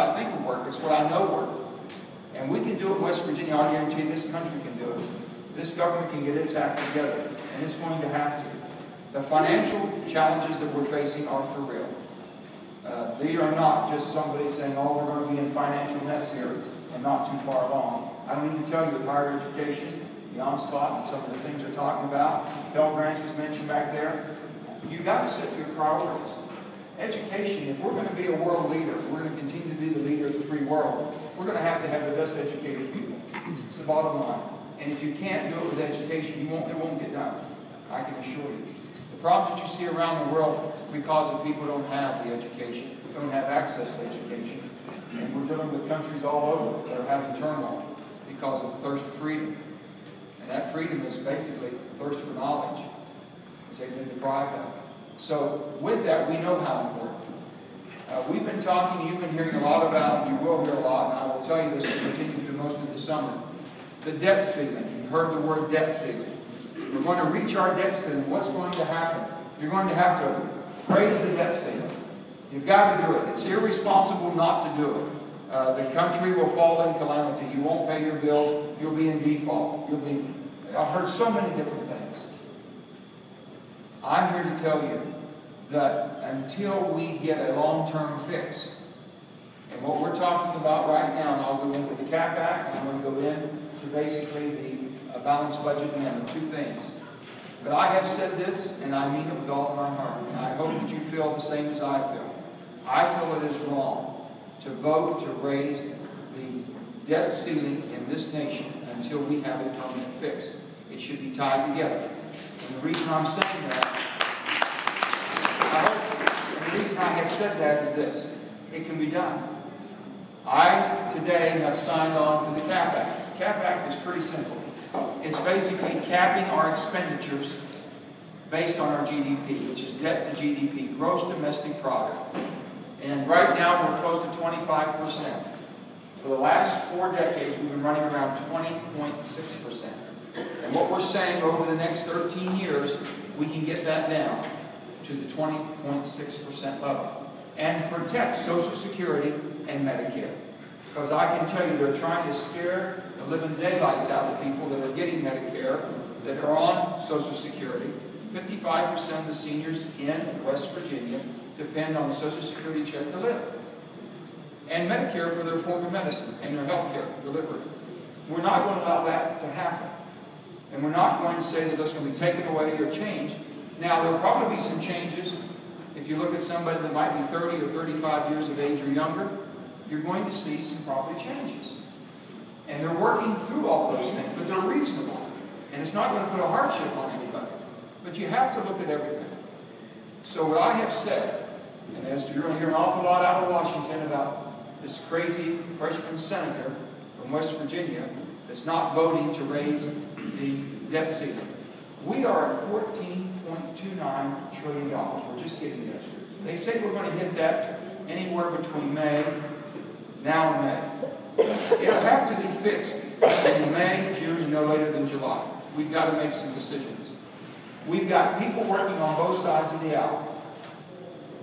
I think will work, it's what I know works. And we can do it in West Virginia. I guarantee this country can do it. This government can get its act together, and it's going to have to. The financial challenges that we're facing are for real. They are not just somebody saying, oh, we're going to be in financial mess here and not too far along. I don't need to tell you with higher education, the onslaught and some of the things we're talking about, Pell Grants was mentioned back there. You've got to set your priorities. Education, if we're going to be a world leader, if we're going to continue to be the leader of the free world, we're going to have the best educated people. It's the bottom line. And if you can't do it with education, it won't get done. I can assure you. The problems that you see around the world because of people don't have the education, don't have access to education. And we're dealing with countries all over that are having turmoil because of the thirst for freedom. And that freedom is basically thirst for knowledge, because they've been deprived of it. So with that, we know how important. We've been talking, you've been hearing a lot about, you will hear a lot, and I will tell you this will continue through most of the summer. The debt ceiling. You've heard the word debt ceiling. We're going to reach our debt ceiling. What's going to happen? You're going to have to raise the debt ceiling. You've got to do it. It's irresponsible not to do it. The country will fall in calamity. You won't pay your bills. You'll be in default. I've heard so many different things. I'm here to tell you that until we get a long-term fix, and what we're talking about right now, and I'll go into the Cap Act, and I'm going to go into basically the balanced budget amendment, two things. But I have said this, and I mean it with all of my heart, and I hope that you feel the same as I feel. I feel it is wrong to vote to raise the debt ceiling in this nation until we have a permanent fix. It should be tied together. And the reason I'm saying that, the reason I have said that is this: it can be done. I today have signed on to the Cap Act. The Cap Act is pretty simple. It's basically capping our expenditures based on our GDP, which is debt to GDP, gross domestic product. And right now we're close to 25%. For the last 4 decades we've been running around 20.6%. And what we're saying over the next 13 years, we can get that down to the 20.6% level and protect Social Security and Medicare. Because I can tell you they're trying to scare the living daylights out of people that are getting Medicare, that are on Social Security. 55% of the seniors in West Virginia depend on the Social Security check to live. And Medicare for their form of medicine and their health care delivery. We're not going to allow that to happen. And we're not going to say that that's going to be taken away or changed. Now, there will probably be some changes. If you look at somebody that might be 30 or 35 years of age or younger, you're going to see some probably changes. And they're working through all those things, but they're reasonable. And it's not going to put a hardship on anybody. But you have to look at everything. So what I have said, and as you're going to hear an awful lot out of Washington about this crazy freshman senator from West Virginia that's not voting to raise the debt ceiling. We are at $14.29 trillion. We're just getting there. They say we're going to hit that anywhere between now and May. It'll have to be fixed in May, June, and no later than July. We've got to make some decisions. We've got people working on both sides of the aisle.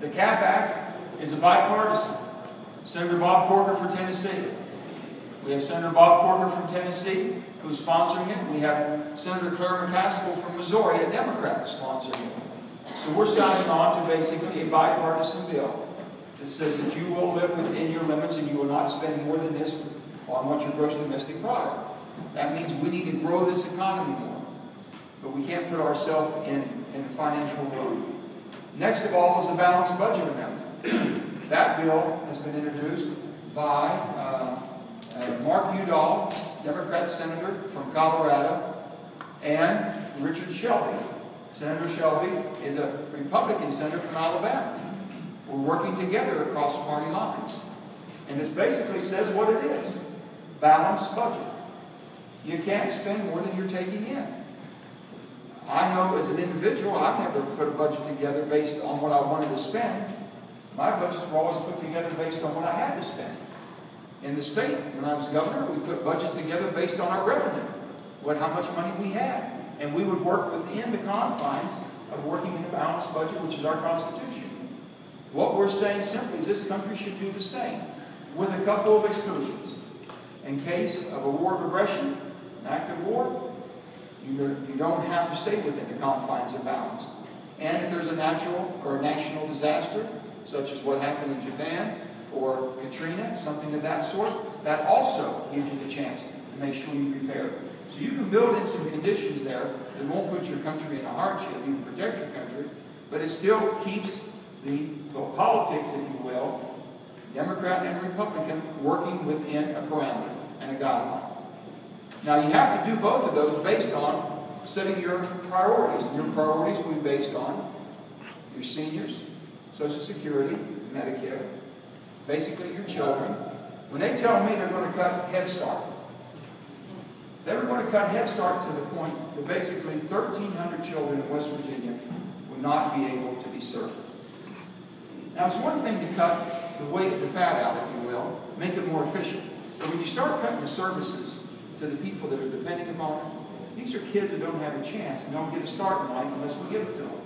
The Cap Act is a bipartisan. Senator Bob Corker for Tennessee. We have Senator Bob Corker from Tennessee who's sponsoring it. We have Senator Claire McCaskill from Missouri, a Democrat, sponsoring it. So we're signing on to basically a bipartisan bill that says that you will live within your limits and you will not spend more than this on what's your gross domestic product. That means we need to grow this economy more. But we can't put ourselves in financial ruin. Next of all is the balanced budget amendment. That bill has been introduced by Mark Udall, Democrat senator from Colorado, and Richard Shelby. Senator Shelby is a Republican senator from Alabama. We're working together across party lines. And it basically says what it is. Balanced budget. You can't spend more than you're taking in. I know as an individual, I've never put a budget together based on what I wanted to spend. My budgets were always put together based on what I had to spend. In the state, when I was governor, we put budgets together based on our revenue, how much money we had. And we would work within the confines of working in a balanced budget, which is our Constitution. What we're saying simply is this country should do the same. with a couple of exclusions. In case of a war of aggression, an act of war, you don't have to stay within the confines and bounds. And if there's a natural or a national disaster, such as what happened in Japan or Katrina, something of that sort, that also gives you the chance to make sure you prepare. So you can build in some conditions there that won't put your country in a hardship. You can protect your country, but it still keeps the politics, if you will, Democrat and Republican, working within a parameter and a guideline. Now you have to do both of those based on setting your priorities. And your priorities will be based on your seniors, Social Security, Medicare, basically your children. When they tell me they're going to cut Head Start, they were going to cut Head Start to the point that basically 1,300 children in West Virginia would not be able to be served. Now it's one thing to cut the weight, the fat out, if you will, make it more efficient. But when you start cutting the services to the people that are depending upon it, these are kids that don't have a chance and don't get a start in life unless we give it to them.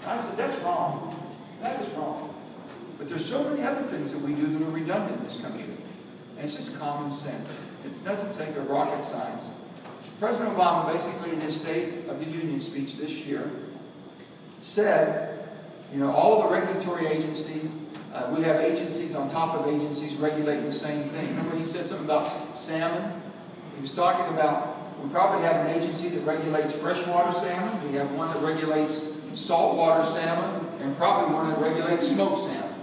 And I said, that's wrong. That is wrong. But there's so many other things that we do that are redundant in this country. And it's just common sense. It doesn't take a rocket science. President Obama, basically in his State of the Union speech this year, said, you know, all the regulatory agencies, we have agencies on top of agencies regulating the same thing. Remember he said something about salmon? He was talking about, we probably have an agency that regulates freshwater salmon, we have one that regulates saltwater salmon, and probably one that regulates smoked salmon.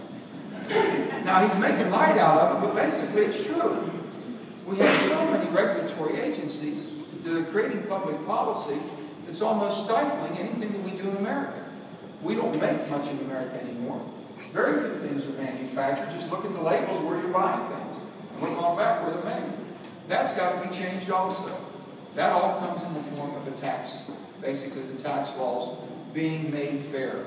Now he's making light out of it, but basically it's true. We have so many regulatory agencies that are creating public policy that's almost stifling anything that we do in America. We don't make much in America anymore. Very few things are manufactured. Just look at the labels where you're buying things. And look on back where they're made. That's got to be changed also. That all comes in the form of a tax. Basically the tax laws being made fair.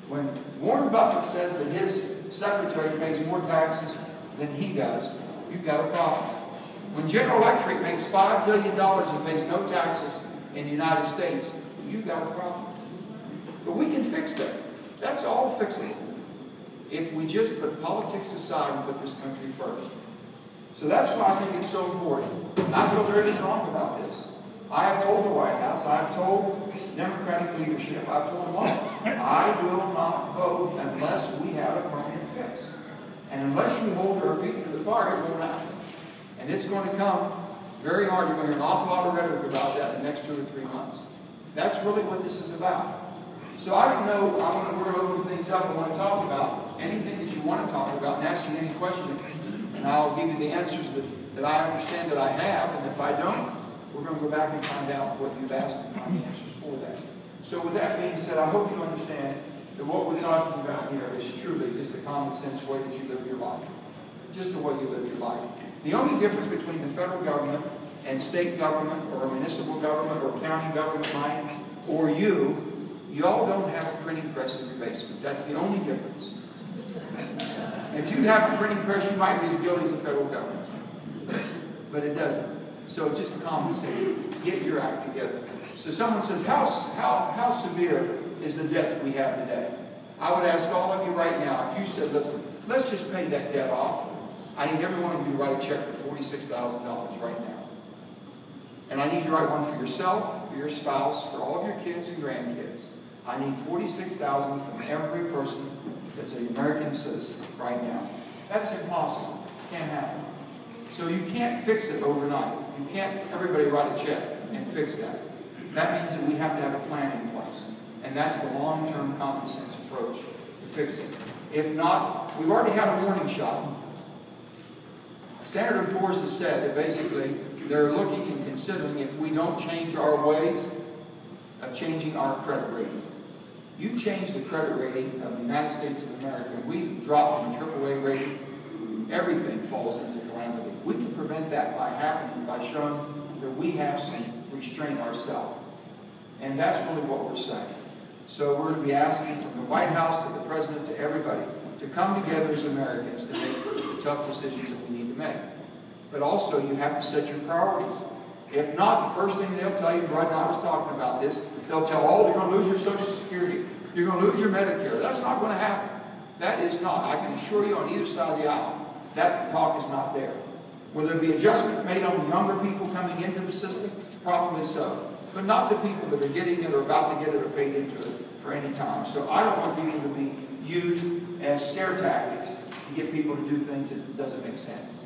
When Warren Buffett says that his secretary pays more taxes than he does, you've got a problem. When General Electric makes $5 billion and pays no taxes in the United States, you've got a problem. But we can fix that. That's all fixable. If we just put politics aside and put this country first. So that's why I think it's so important. And I feel very strong about this. I have told the White House, I have told Democratic leadership, I've told them all, I will not vote unless we have a permanent fix. And unless you hold our feet to the fire, it won't happen. And it's going to come very hard. You're going to hear an awful lot of rhetoric about that in the next 2 or 3 months. That's really what this is about. So I don't know, we're going to open things up. I want to talk about anything that you want to talk about and ask me any question. And I'll give you the answers that I understand that I have. And if I don't, we're going to go back and find out what you've asked and find the answers for that. So with that being said, I hope you understand that what we're talking about here is truly just the common sense way that you live your life. Just the way you live your life. The only difference between the federal government and state government or municipal government or county government, mine, or you all don't have a printing press in your basement. That's the only difference. If you have a printing press, you might be as guilty as the federal government. But it doesn't. So just common sense. Get your act together. So someone says, how severe is the debt that we have today? I would ask all of you right now, if you said, listen, let's just pay that debt off. I need every one of you to write a check for $46,000 right now. And I need you to write one for yourself, for your spouse, for all of your kids and grandkids. I need $46,000 from every person that's an American citizen right now. That's impossible. It can't happen. So you can't fix it overnight. You can't everybody write a check and fix that. That means that we have to have a plan in place. And that's the long-term common sense approach to fix it. If not, we've already had a warning shot. Standard & Poor's has said that basically they're looking and considering if we don't change our ways of changing our credit rating. You change the credit rating of the United States of America, we drop from a AAA rating, everything falls into calamity. We can prevent that by happening, by showing that we have some restraint ourselves. And that's really what we're saying. So we're going to be asking from the White House to the President to everybody to come together as Americans to make the tough decisions that we need to make. But also you have to set your priorities. If not, the first thing they'll tell you, Brad and I was talking about this, they'll tell, oh, you're going to lose your Social Security. You're going to lose your Medicare. That's not going to happen. That is not. I can assure you on either side of the aisle, That talk is not there. Will there be adjustment made on the younger people coming into the system? Probably so. But not the people that are getting it or about to get it or paid into it for any time. So I don't want people to be used as scare tactics to get people to do things that doesn't make sense.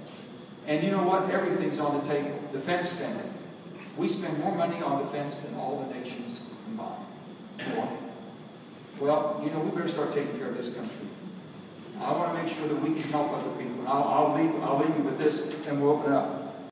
And you know what? Everything's on the table. Defense spending. We spend more money on defense than all the nations combined. More. Well, you know, we better start taking care of this country. I want to make sure that we can help other people. And I'll leave you with this, and we'll open it up.